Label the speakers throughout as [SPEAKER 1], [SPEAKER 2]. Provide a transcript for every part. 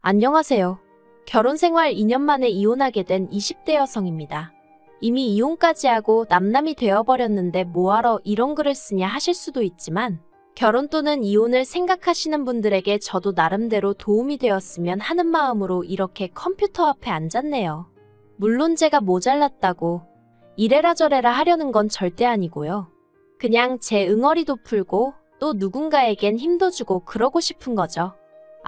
[SPEAKER 1] 안녕하세요. 결혼 생활 2년 만에 이혼하게 된 20대 여성입니다. 이미 이혼까지 하고 남남이 되어버렸는데 뭐하러 이런 글을 쓰냐 하실 수도 있지만 결혼 또는 이혼을 생각하시는 분들에게 저도 나름대로 도움이 되었으면 하는 마음으로 이렇게 컴퓨터 앞에 앉았네요. 물론 제가 모자랐다고 이래라 저래라 하려는 건 절대 아니고요. 그냥 제 응어리도 풀고 또 누군가에겐 힘도 주고 그러고 싶은 거죠.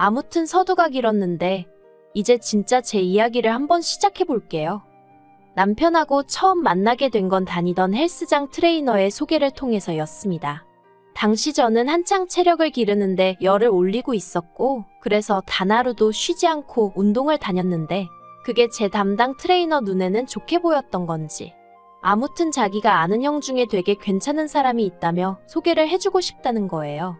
[SPEAKER 1] 아무튼 서두가 길었는데 이제 진짜 제 이야기를 한번 시작해 볼게요. 남편하고 처음 만나게 된 건 다니던 헬스장 트레이너의 소개를 통해서였습니다. 당시 저는 한창 체력을 기르는데 열을 올리고 있었고 그래서 단 하루도 쉬지 않고 운동을 다녔는데 그게 제 담당 트레이너 눈에는 좋게 보였던 건지 아무튼 자기가 아는 형 중에 되게 괜찮은 사람이 있다며 소개를 해주고 싶다는 거예요.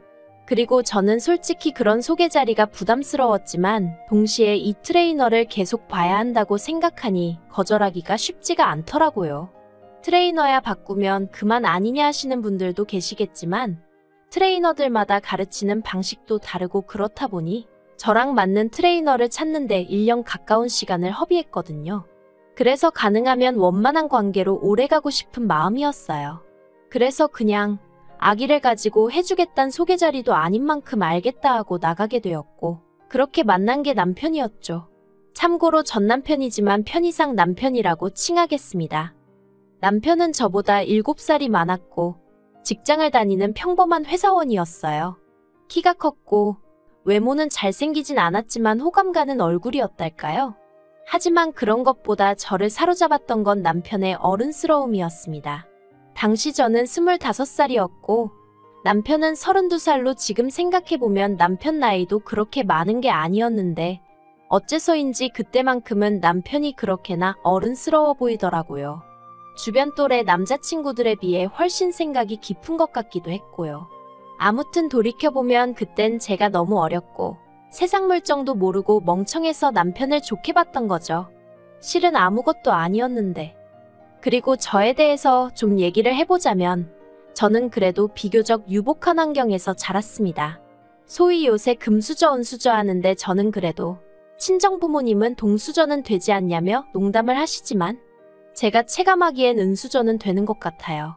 [SPEAKER 1] 그리고 저는 솔직히 그런 소개 자리가 부담스러웠지만 동시에 이 트레이너를 계속 봐야 한다고 생각하니 거절하기가 쉽지가 않더라고요. 트레이너야 바꾸면 그만 아니냐 하시는 분들도 계시겠지만 트레이너들마다 가르치는 방식도 다르고 그렇다 보니 저랑 맞는 트레이너를 찾는데 1년 가까운 시간을 허비했거든요. 그래서 가능하면 원만한 관계로 오래가고 싶은 마음이었어요. 그래서 그냥 아기를 가지고 해주겠단 소개 자리도 아닌 만큼 알겠다 하고 나가게 되었고 그렇게 만난 게 남편이었죠. 참고로 전 남편이지만 편의상 남편이라고 칭하겠습니다. 남편은 저보다 7살이 많았고 직장을 다니는 평범한 회사원이었어요. 키가 컸고 외모는 잘생기진 않았지만 호감 가는 얼굴이었달까요? 하지만 그런 것보다 저를 사로잡았던 건 남편의 어른스러움이었습니다. 당시 저는 25살이었고 남편은 32살로 지금 생각해보면 남편 나이도 그렇게 많은 게 아니었는데 어째서인지 그때만큼은 남편이 그렇게나 어른스러워 보이더라고요. 주변 또래 남자친구들에 비해 훨씬 생각이 깊은 것 같기도 했고요. 아무튼 돌이켜보면 그땐 제가 너무 어렸고 세상 물정도 모르고 멍청해서 남편을 좋게 봤던 거죠. 실은 아무것도 아니었는데. 그리고 저에 대해서 좀 얘기를 해보자면 저는 그래도 비교적 유복한 환경에서 자랐습니다. 소위 요새 금수저 은수저 하는데 저는 그래도 친정부모님은 동수저는 되지 않냐며 농담을 하시지만 제가 체감하기엔 은수저는 되는 것 같아요.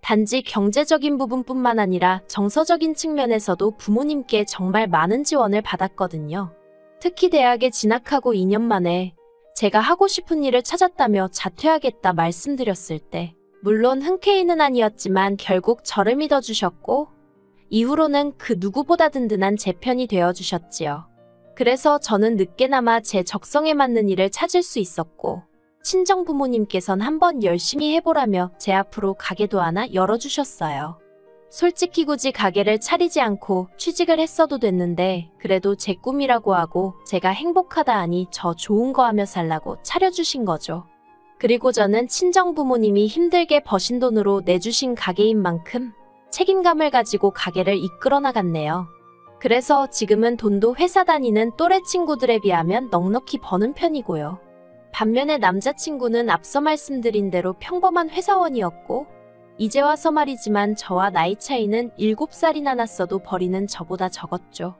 [SPEAKER 1] 단지 경제적인 부분뿐만 아니라 정서적인 측면에서도 부모님께 정말 많은 지원을 받았거든요. 특히 대학에 진학하고 2년 만에 제가 하고 싶은 일을 찾았다며 자퇴하겠다 말씀드렸을 때 물론 흔쾌히는 아니었지만 결국 저를 믿어주셨고 이후로는 그 누구보다 든든한 제 편이 되어주셨지요. 그래서 저는 늦게나마 제 적성에 맞는 일을 찾을 수 있었고 친정부모님께선 한번 열심히 해보라며 제 앞으로 가게도 하나 열어주셨어요. 솔직히 굳이 가게를 차리지 않고 취직을 했어도 됐는데 그래도 제 꿈이라고 하고 제가 행복하다 하니 저 좋은 거 하며 살라고 차려주신 거죠. 그리고 저는 친정부모님이 힘들게 버신 돈으로 내주신 가게인 만큼 책임감을 가지고 가게를 이끌어 나갔네요. 그래서 지금은 돈도 회사 다니는 또래 친구들에 비하면 넉넉히 버는 편이고요. 반면에 남자친구는 앞서 말씀드린 대로 평범한 회사원이었고 이제 와서 말이지만 저와 나이 차이는 7살이나 났어도 벌이는 저보다 적었죠.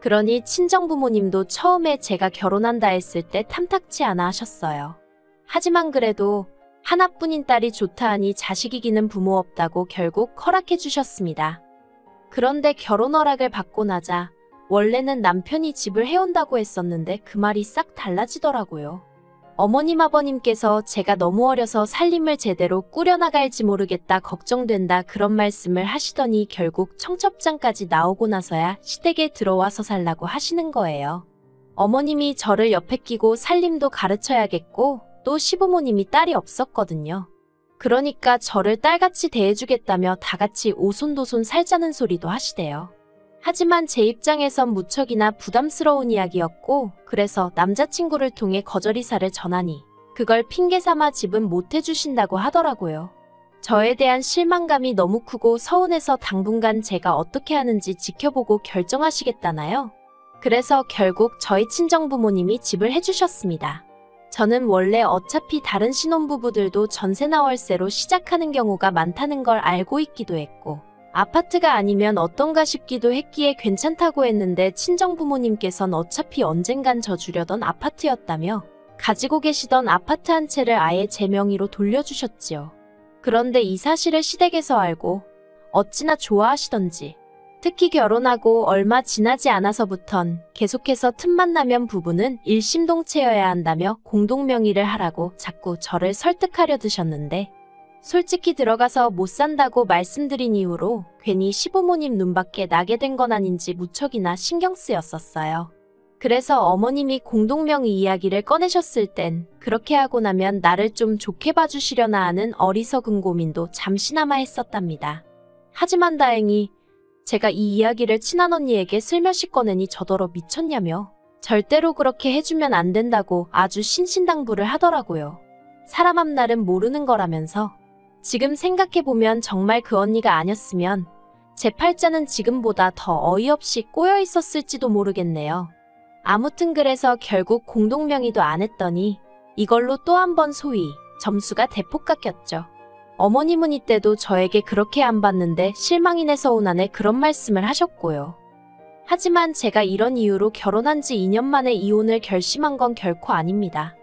[SPEAKER 1] 그러니 친정부모님도 처음에 제가 결혼한다 했을 때 탐탁치 않아 하셨어요. 하지만 그래도 하나뿐인 딸이 좋다 하니 자식 이기는 부모 없다고 결국 허락해 주셨습니다. 그런데 결혼 허락을 받고 나자 원래는 남편이 집을 해온다고 했었는데 그 말이 싹 달라지더라고요. 어머님 아버님께서 제가 너무 어려서 살림을 제대로 꾸려나갈지 모르겠다 걱정된다 그런 말씀을 하시더니 결국 청첩장까지 나오고 나서야 시댁에 들어와서 살라고 하시는 거예요. 어머님이 저를 옆에 끼고 살림도 가르쳐야겠고 또 시부모님이 딸이 없었거든요. 그러니까 저를 딸같이 대해주겠다며 다같이 오손도손 살자는 소리도 하시대요. 하지만 제 입장에선 무척이나 부담스러운 이야기였고 그래서 남자친구를 통해 거절이사를 전하니 그걸 핑계삼아 집은 못 해주신다고 하더라고요. 저에 대한 실망감이 너무 크고 서운해서 당분간 제가 어떻게 하는지 지켜보고 결정하시겠다나요? 그래서 결국 저희 친정부모님이 집을 해주셨습니다. 저는 원래 어차피 다른 신혼부부들도 전세나 월세로 시작하는 경우가 많다는 걸 알고 있기도 했고 아파트가 아니면 어떤가 싶기도 했기에 괜찮다고 했는데 친정부모님께선 어차피 언젠간 져주려던 아파트였다며 가지고 계시던 아파트 한 채를 아예 제 명의로 돌려주셨지요. 그런데 이 사실을 시댁에서 알고 어찌나 좋아하시던지, 특히 결혼하고 얼마 지나지 않아서부턴 계속해서 틈만 나면 부부는 일심동체여야 한다며 공동명의를 하라고 자꾸 저를 설득하려 드셨는데, 솔직히 들어가서 못 산다고 말씀드린 이후로 괜히 시부모님 눈밖에 나게 된 건 아닌지 무척이나 신경 쓰였었어요. 그래서 어머님이 공동명의 이야기를 꺼내셨을 땐 그렇게 하고 나면 나를 좀 좋게 봐주시려나 하는 어리석은 고민도 잠시나마 했었답니다. 하지만 다행히 제가 이 이야기를 친한언니에게 슬며시 꺼내니 저더러 미쳤냐며 절대로 그렇게 해주면 안 된다고 아주 신신당부를 하더라고요. 사람 앞날은 모르는 거라면서. 지금 생각해보면 정말 그 언니가 아니었으면 제 팔자는 지금보다 더 어이없이 꼬여 있었을지도 모르겠네요. 아무튼 그래서 결국 공동명의도 안 했더니 이걸로 또 한 번 소위 점수가 대폭 깎였죠. 어머님은 이때도 저에게 그렇게 안 봤는데 실망이네 서운하네 그런 말씀을 하셨고요. 하지만 제가 이런 이유로 결혼한 지 2년 만에 이혼을 결심한 건 결코 아닙니다.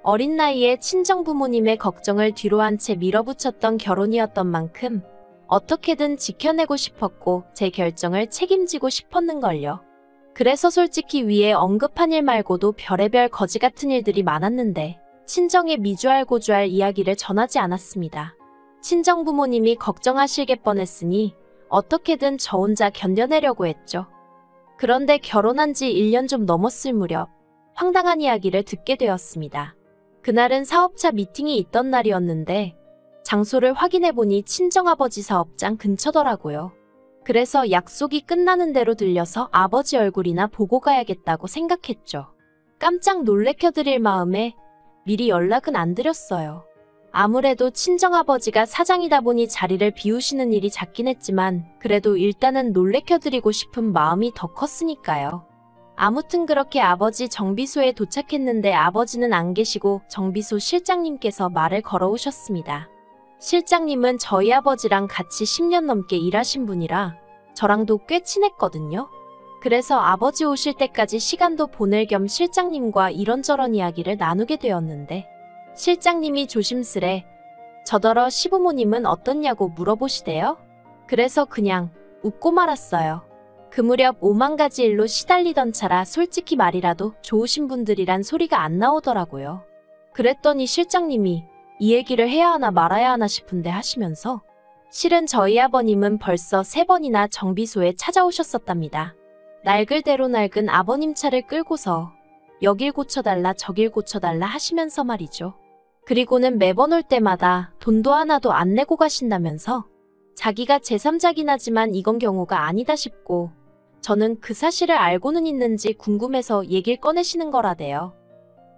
[SPEAKER 1] 어린 나이에 친정부모님의 걱정을 뒤로 한 채 밀어붙였던 결혼이었던 만큼 어떻게든 지켜내고 싶었고 제 결정을 책임지고 싶었는걸요. 그래서 솔직히 위에 언급한 일 말고도 별의별 거지 같은 일들이 많았는데 친정에 미주알고주알 이야기를 전하지 않았습니다. 친정부모님이 걱정하실게 뻔했으니 어떻게든 저 혼자 견뎌내려고 했죠. 그런데 결혼한 지 1년 좀 넘었을 무렵 황당한 이야기를 듣게 되었습니다. 그날은 사업차 미팅이 있던 날이었는데 장소를 확인해보니 친정아버지 사업장 근처더라고요. 그래서 약속이 끝나는 대로 들려서 아버지 얼굴이나 보고 가야겠다고 생각했죠. 깜짝 놀래켜드릴 마음에 미리 연락은 안 드렸어요. 아무래도 친정아버지가 사장이다 보니 자리를 비우시는 일이 잦긴 했지만 그래도 일단은 놀래켜드리고 싶은 마음이 더 컸으니까요. 아무튼 그렇게 아버지 정비소에 도착했는데 아버지는 안 계시고 정비소 실장님께서 말을 걸어오셨습니다. 실장님은 저희 아버지랑 같이 10년 넘게 일하신 분이라 저랑도 꽤 친했거든요. 그래서 아버지 오실 때까지 시간도 보낼 겸 실장님과 이런저런 이야기를 나누게 되었는데 실장님이 조심스레 저더러 시부모님은 어떻냐고 물어보시대요. 그래서 그냥 웃고 말았어요. 그 무렵 5만 가지 일로 시달리던 차라 솔직히 말이라도 좋으신 분들이란 소리가 안 나오더라고요. 그랬더니 실장님이 이 얘기를 해야 하나 말아야 하나 싶은데 하시면서 실은 저희 아버님은 벌써 3번이나 정비소에 찾아오셨었답니다. 낡을대로 낡은 아버님 차를 끌고서 여길 고쳐달라 저길 고쳐달라 하시면서 말이죠. 그리고는 매번 올 때마다 돈도 하나도 안 내고 가신다면서 자기가 제3자긴 하지만 이건 경우가 아니다 싶고 저는 그 사실을 알고는 있는지 궁금해서 얘기를 꺼내시는 거라대요.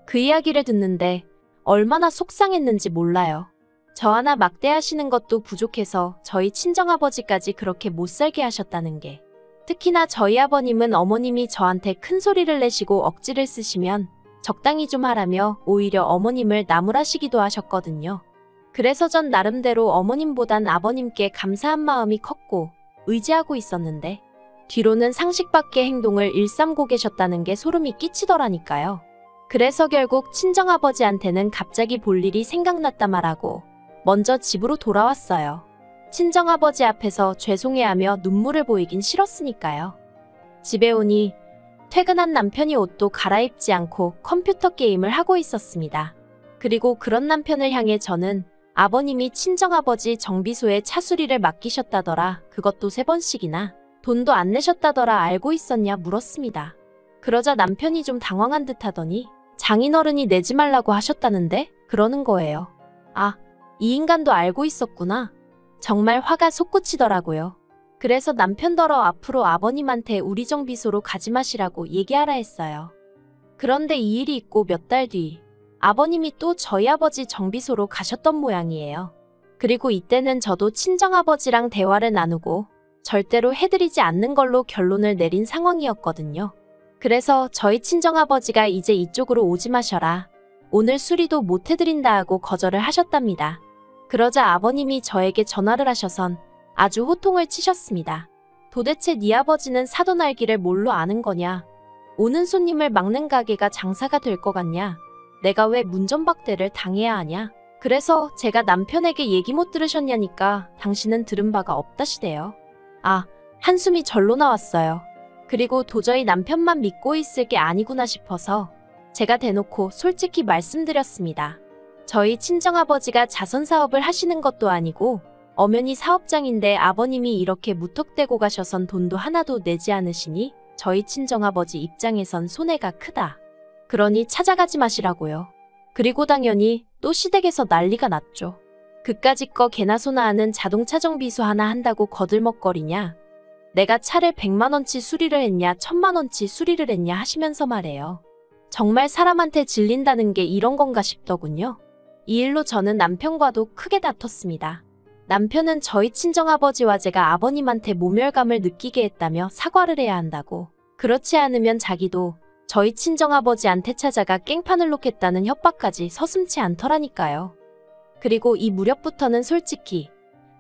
[SPEAKER 1] 그 이야기를 듣는데 얼마나 속상했는지 몰라요. 저 하나 막대하시는 것도 부족해서 저희 친정아버지까지 그렇게 못살게 하셨다는 게. 특히나 저희 아버님은 어머님이 저한테 큰 소리를 내시고 억지를 쓰시면 적당히 좀 하라며 오히려 어머님을 나무라시기도 하셨거든요. 그래서 전 나름대로 어머님보단 아버님께 감사한 마음이 컸고 의지하고 있었는데 뒤로는 상식 밖의 행동을 일삼고 계셨다는 게 소름이 끼치더라니까요. 그래서 결국 친정아버지한테는 갑자기 볼 일이 생각났다 말하고 먼저 집으로 돌아왔어요. 친정아버지 앞에서 죄송해하며 눈물을 보이긴 싫었으니까요. 집에 오니 퇴근한 남편이 옷도 갈아입지 않고 컴퓨터 게임을 하고 있었습니다. 그리고 그런 남편을 향해 저는 아버님이 친정아버지 정비소에 차수리를 맡기셨다더라. 그것도 3번씩이나. 돈도 안 내셨다더라. 알고 있었냐 물었습니다. 그러자 남편이 좀 당황한 듯 하더니 장인어른이 내지 말라고 하셨다는데? 그러는 거예요. 아, 이 인간도 알고 있었구나. 정말 화가 솟구치더라고요. 그래서 남편더러 앞으로 아버님한테 우리 정비소로 가지 마시라고 얘기하라 했어요. 그런데 이 일이 있고 몇 달 뒤 아버님이 또 저희 아버지 정비소로 가셨던 모양이에요. 그리고 이때는 저도 친정아버지랑 대화를 나누고 절대로 해드리지 않는 걸로 결론을 내린 상황이었거든요. 그래서 저희 친정아버지가 이제 이쪽으로 오지 마셔라. 오늘 수리도 못 해드린다 하고 거절을 하셨답니다. 그러자 아버님이 저에게 전화를 하셔선 아주 호통을 치셨습니다. 도대체 네 아버지는 사돈 알기를 뭘로 아는 거냐? 오는 손님을 막는 가게가 장사가 될 것 같냐? 내가 왜 문전박대를 당해야 하냐? 그래서 제가 남편에게 얘기 못 들으셨냐니까 당신은 들은 바가 없다시대요. 아, 한숨이 절로 나왔어요. 그리고 도저히 남편만 믿고 있을 게 아니구나 싶어서 제가 대놓고 솔직히 말씀드렸습니다. 저희 친정아버지가 자선사업을 하시는 것도 아니고 엄연히 사업장인데 아버님이 이렇게 무턱대고 가셔선 돈도 하나도 내지 않으시니 저희 친정아버지 입장에선 손해가 크다. 그러니 찾아가지 마시라고요. 그리고 당연히 또 시댁에서 난리가 났죠. 그까짓 거 개나 소나 하는 자동차 정비소 하나 한다고 거들먹거리냐. 내가 차를 100만원치 수리를 했냐 1000만원치 수리를 했냐 하시면서 말해요. 정말 사람한테 질린다는 게 이런 건가 싶더군요. 이 일로 저는 남편과도 크게 다퉜습니다. 남편은 저희 친정아버지와 제가 아버님한테 모멸감을 느끼게 했다며 사과를 해야 한다고. 그렇지 않으면 자기도 저희 친정아버지한테 찾아가 깽판을 놓겠다는 협박까지 서슴지 않더라니까요. 그리고 이 무렵부터는 솔직히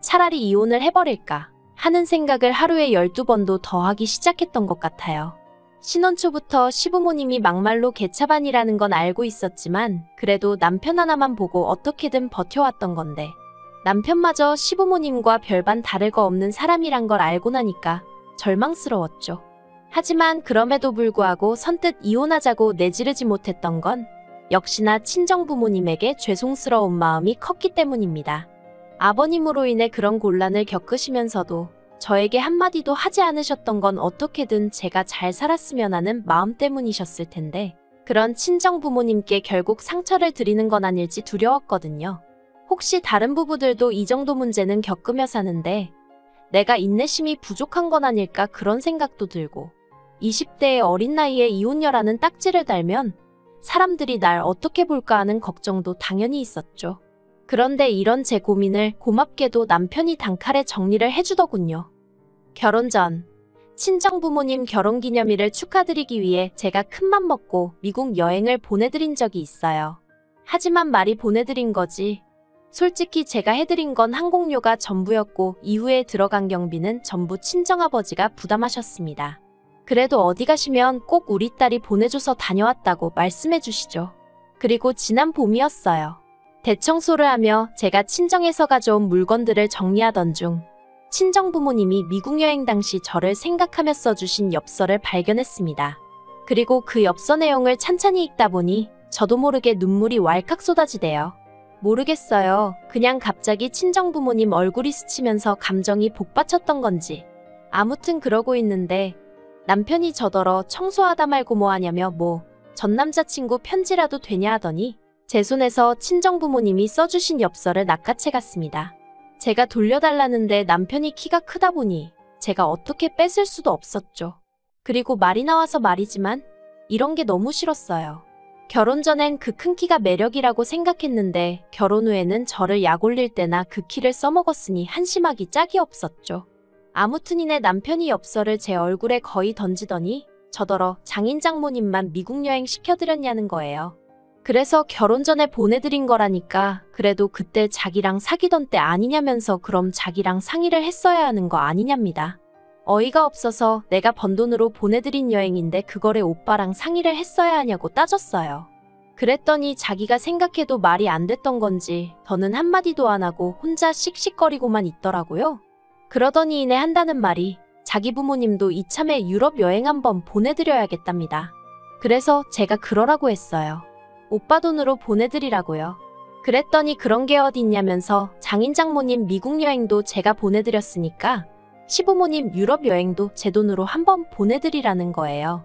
[SPEAKER 1] 차라리 이혼을 해버릴까 하는 생각을 하루에 12번도 더 하기 시작했던 것 같아요. 신혼 초부터 시부모님이 막말로 개차반이라는 건 알고 있었지만 그래도 남편 하나만 보고 어떻게든 버텨왔던 건데 남편마저 시부모님과 별반 다를 거 없는 사람이란 걸 알고 나니까 절망스러웠죠. 하지만 그럼에도 불구하고 선뜻 이혼하자고 내지르지 못했던 건 역시나 친정부모님에게 죄송스러운 마음이 컸기 때문입니다. 아버님으로 인해 그런 곤란을 겪으시면서도 저에게 한마디도 하지 않으셨던 건 어떻게든 제가 잘 살았으면 하는 마음 때문이셨을 텐데 그런 친정부모님께 결국 상처를 드리는 건 아닐지 두려웠거든요. 혹시 다른 부부들도 이 정도 문제는 겪으며 사는데 내가 인내심이 부족한 건 아닐까 그런 생각도 들고 20대의 어린 나이에 이혼녀라는 딱지를 달면 사람들이 날 어떻게 볼까 하는 걱정도 당연히 있었죠. 그런데 이런 제 고민을 고맙게도 남편이 단칼에 정리를 해주더군요. 결혼 전 친정부모님 결혼기념일을 축하드리기 위해 제가 큰맘 먹고 미국 여행을 보내드린 적이 있어요. 하지만 말이 보내드린 거지. 솔직히 제가 해드린 건 항공료가 전부였고 이후에 들어간 경비는 전부 친정아버지가 부담하셨습니다. 그래도 어디 가시면 꼭 우리 딸이 보내줘서 다녀왔다고 말씀해 주시죠. 그리고 지난 봄이었어요. 대청소를 하며 제가 친정에서 가져온 물건들을 정리하던 중 친정부모님이 미국 여행 당시 저를 생각하며 써주신 엽서를 발견했습니다. 그리고 그 엽서 내용을 찬찬히 읽다 보니 저도 모르게 눈물이 왈칵 쏟아지대요. 모르겠어요. 그냥 갑자기 친정부모님 얼굴이 스치면서 감정이 복받쳤던 건지. 아무튼 그러고 있는데 남편이 저더러 청소하다 말고 뭐 하냐며 전 남자친구 편지라도 되냐 하더니 제 손에서 친정부모님이 써주신 엽서를 낚아채 갔습니다. 제가 돌려달라는데 남편이 키가 크다 보니 제가 어떻게 뺏을 수도 없었죠. 그리고 말이 나와서 말이지만 이런 게 너무 싫었어요. 결혼 전엔 그 큰 키가 매력이라고 생각했는데 결혼 후에는 저를 약 올릴 때나 그 키를 써먹었으니 한심하기 짝이 없었죠. 아무튼 이내 남편이 엽서를 제 얼굴에 거의 던지더니 저더러 장인 장모님만 미국 여행 시켜드렸냐는 거예요. 그래서 결혼 전에 보내드린 거라니까 그래도 그때 자기랑 사귀던 때 아니냐면서 그럼 자기랑 상의를 했어야 하는 거 아니냐입니다. 어이가 없어서 내가 번 돈으로 보내드린 여행인데 그거를 오빠랑 상의를 했어야 하냐고 따졌어요. 그랬더니 자기가 생각해도 말이 안 됐던 건지 더는 한마디도 안 하고 혼자 씩씩거리고만 있더라고요. 그러더니 이내 한다는 말이 자기 부모님도 이참에 유럽 여행 한번 보내드려야겠답니다. 그래서 제가 그러라고 했어요. 오빠 돈으로 보내드리라고요. 그랬더니 그런 게 어딨냐면서 장인 장모님 미국 여행도 제가 보내드렸으니까 시부모님 유럽 여행도 제 돈으로 한번 보내드리라는 거예요.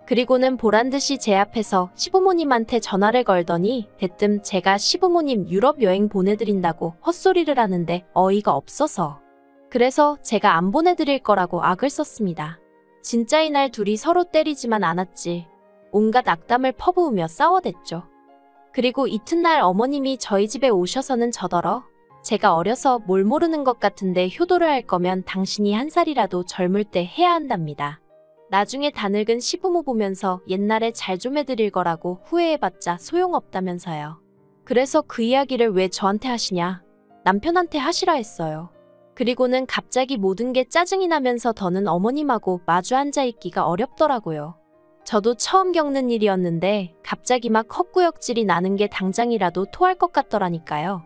[SPEAKER 1] 그리고는 보란듯이 제 앞에서 시부모님한테 전화를 걸더니 대뜸 제가 시부모님 유럽 여행 보내드린다고 헛소리를 하는데 어이가 없어서. 그래서 제가 안 보내드릴 거라고 악을 썼습니다. 진짜 이날 둘이 서로 때리지만 않았지. 온갖 악담을 퍼부으며 싸워댔죠. 그리고 이튿날 어머님이 저희 집에 오셔서는 저더러 제가 어려서 뭘 모르는 것 같은데 효도를 할 거면 당신이 한 살이라도 젊을 때 해야 한답니다. 나중에 다 늙은 시부모 보면서 옛날에 잘 좀 해드릴 거라고 후회해봤자 소용없다면서요. 그래서 그 이야기를 왜 저한테 하시냐? 남편한테 하시라 했어요. 그리고는 갑자기 모든 게 짜증이 나면서 더는 어머님하고 마주 앉아 있기가 어렵더라고요. 저도 처음 겪는 일이었는데 갑자기 막 헛구역질이 나는 게 당장이라도 토할 것 같더라니까요.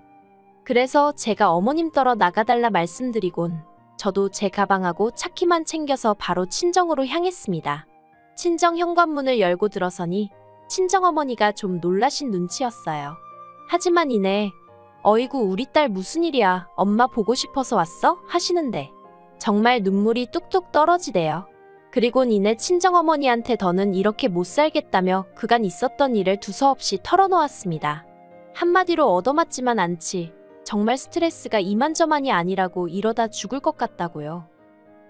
[SPEAKER 1] 그래서 제가 어머님 떨어 나가달라 말씀드리곤 저도 제 가방하고 차키만 챙겨서 바로 친정으로 향했습니다. 친정 현관문을 열고 들어서니 친정어머니가 좀 놀라신 눈치였어요. 하지만 이내 어이구 우리 딸 무슨 일이야 엄마 보고 싶어서 왔어? 하시는데 정말 눈물이 뚝뚝 떨어지대요. 그리곤 이내 친정어머니한테 더는 이렇게 못 살겠다며 그간 있었던 일을 두서없이 털어놓았습니다. 한마디로 얻어맞지만 않지. 정말 스트레스가 이만저만이 아니라고 이러다 죽을 것 같다고요.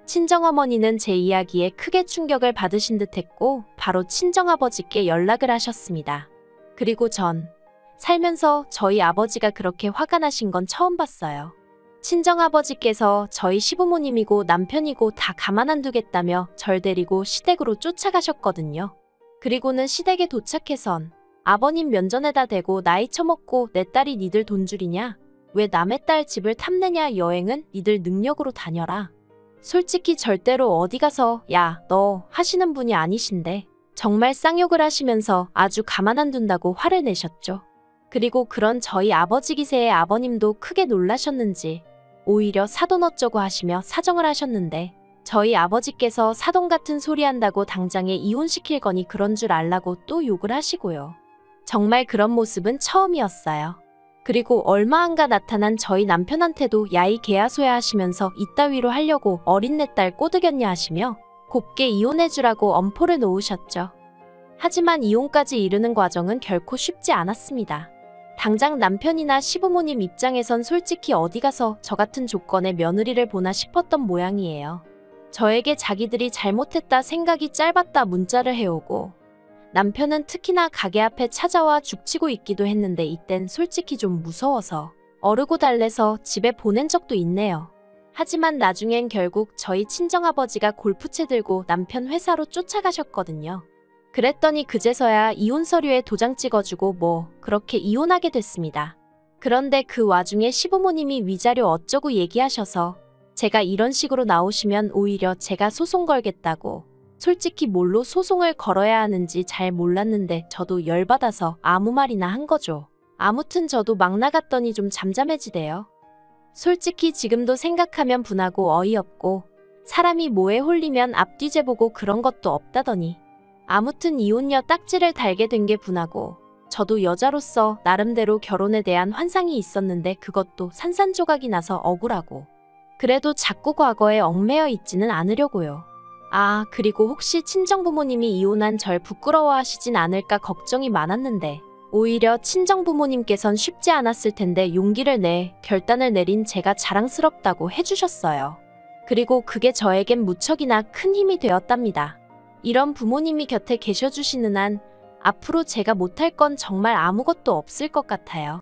[SPEAKER 1] 친정어머니는 제 이야기에 크게 충격을 받으신 듯했고 바로 친정아버지께 연락을 하셨습니다. 그리고 전 살면서 저희 아버지가 그렇게 화가 나신 건 처음 봤어요. 친정아버지께서 저희 시부모님이고 남편이고 다 가만 안 두겠다며 절 데리고 시댁으로 쫓아가셨거든요. 그리고는 시댁에 도착해선 아버님 면전에다 대고 나이 처먹고 내 딸이 니들 돈줄이냐? 왜 남의 딸 집을 탐내냐? 여행은 니들 능력으로 다녀라. 솔직히 절대로 어디 가서 야, 너 하시는 분이 아니신데 정말 쌍욕을 하시면서 아주 가만 안 둔다고 화를 내셨죠. 그리고 그런 저희 아버지 기세에 아버님도 크게 놀라셨는지 오히려 사돈 어쩌고 하시며 사정을 하셨는데 저희 아버지께서 사돈 같은 소리 한다고 당장에 이혼시킬 거니 그런 줄 알라고 또 욕을 하시고요. 정말 그런 모습은 처음이었어요. 그리고 얼마 안가 나타난 저희 남편한테도 야이 개야소야 하시면서 이따위로 하려고 어린 내 딸 꼬드겼냐 하시며 곱게 이혼해주라고 엄포를 놓으셨죠. 하지만 이혼까지 이르는 과정은 결코 쉽지 않았습니다. 당장 남편이나 시부모님 입장에선 솔직히 어디 가서 저 같은 조건의 며느리를 보나 싶었던 모양이에요. 저에게 자기들이 잘못했다 생각이 짧았다 문자를 해오고 남편은 특히나 가게 앞에 찾아와 죽치고 있기도 했는데 이땐 솔직히 좀 무서워서 어르고 달래서 집에 보낸 적도 있네요. 하지만 나중엔 결국 저희 친정아버지가 골프채 들고 남편 회사로 쫓아가셨거든요. 그랬더니 그제서야 이혼 서류에 도장 찍어주고 뭐 그렇게 이혼하게 됐습니다. 그런데 그 와중에 시부모님이 위자료 어쩌고 얘기하셔서 제가 이런 식으로 나오시면 오히려 제가 소송 걸겠다고 솔직히 뭘로 소송을 걸어야 하는지 잘 몰랐는데 저도 열받아서 아무 말이나 한 거죠. 아무튼 저도 막 나갔더니 좀 잠잠해지대요. 솔직히 지금도 생각하면 분하고 어이없고 사람이 뭐에 홀리면 앞뒤 재보고 그런 것도 없다더니 아무튼 이혼녀 딱지를 달게 된 게 분하고 저도 여자로서 나름대로 결혼에 대한 환상이 있었는데 그것도 산산조각이 나서 억울하고 그래도 자꾸 과거에 얽매여 있지는 않으려고요. 아, 그리고 혹시 친정부모님이 이혼한 절 부끄러워하시진 않을까 걱정이 많았는데 오히려 친정부모님께선 쉽지 않았을 텐데 용기를 내 결단을 내린 제가 자랑스럽다고 해주셨어요. 그리고 그게 저에겐 무척이나 큰 힘이 되었답니다. 이런 부모님이 곁에 계셔주시는 한 앞으로 제가 못할 건 정말 아무것도 없을 것 같아요.